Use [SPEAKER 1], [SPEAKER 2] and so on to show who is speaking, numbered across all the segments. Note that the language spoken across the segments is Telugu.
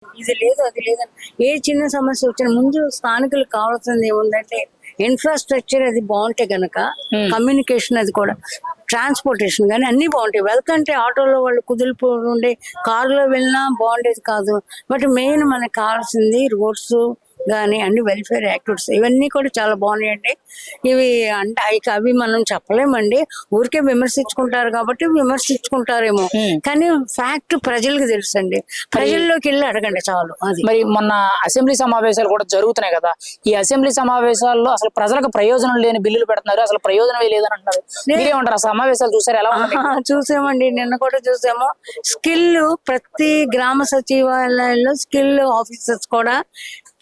[SPEAKER 1] ఇది లేదు అది లేదని ఏ చిన్న సమస్య వచ్చినా ముందు స్థానికులకు కావాల్సింది ఏముందంటే ఇన్ఫ్రాస్ట్రక్చర్ అది బాగుంటే గనక కమ్యూనికేషన్ అది కూడా ట్రాన్స్పోర్టేషన్ కానీ అన్ని బాగుంటాయి. వెళ్తుంటే ఆటోలో వాళ్ళు కుదిరిపోతుండే కారులో వెళ్ళినా బాగుండేది కాదు. బట్ మెయిన్ మనకు కావాల్సింది రోడ్స్ కానీ అన్ని వెల్ఫేర్ యాక్టివిటీస్ ఇవన్నీ కూడా చాలా బాగున్నాయండి. ఇవి అంటే అవి మనం చెప్పలేమండి, ఊరికే విమర్శించుకుంటారు కాబట్టి విమర్శించుకుంటారేమో, కానీ ఫ్యాక్ట్ ప్రజలకు తెలుసండి. ప్రజల్లోకి వెళ్ళి అడగండి చాలు. అది
[SPEAKER 2] మరి మొన్న అసెంబ్లీ సమావేశాలు కూడా జరుగుతున్నాయి కదా, ఈ అసెంబ్లీ సమావేశాల్లో అసలు ప్రజలకు ప్రయోజనం లేని బిల్లులు పెడుతున్నారు, అసలు ప్రయోజనమే లేదని అంటున్నారు. మీరేమంటారు? ఆ సమావేశాలు చూసారు, ఎలా ఉన్నాయి?
[SPEAKER 1] చూసామండి, నిన్న కూడా చూసాము. స్కిల్ ప్రతి గ్రామ సచివాలయాల్లో స్కిల్ ఆఫీసర్స్ కూడా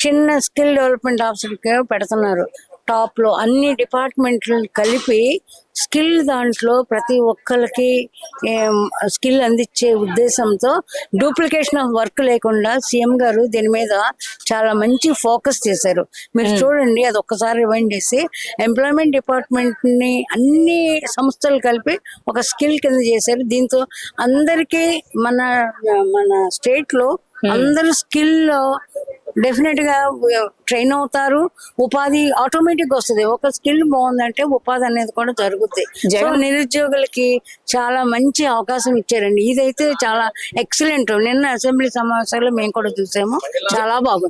[SPEAKER 1] చిన్న స్కిల్ డెవలప్మెంట్ ఆఫీసర్ పెడుతున్నారు. టాప్ లో అన్ని డిపార్ట్మెంట్లు కలిపి స్కిల్ దాంట్లో ప్రతి ఒక్కరికి స్కిల్ అందించే ఉద్దేశంతో డూప్లికేషన్ ఆఫ్ వర్క్ లేకుండా సీఎం గారు దీని మీద చాలా మంచి ఫోకస్ చేశారు. మీరు చూడండి, అది ఒక్కసారి రివైండ్ చేసి ఎంప్లాయ్మెంట్ డిపార్ట్మెంట్ ని అన్ని సంస్థలు కలిపి ఒక స్కిల్ కింద చేశారు. దీంతో అందరికీ మన మన స్టేట్ లో అందరూ స్కిల్ డెఫినెట్ గా ట్రైన్ అవుతారు. ఉపాధి ఆటోమేటిక్ వస్తుంది. ఒక స్కిల్ బాగుందంటే ఉపాధి అనేది కూడా జరుగుతుంది. సో నిరుద్యోగులకి చాలా మంచి అవకాశం ఇచ్చారండి. ఇదైతే చాలా ఎక్సలెంట్. నిన్న అసెంబ్లీ సమావేశాల్లో మేము కూడా చూసాము, చాలా బాగుంది.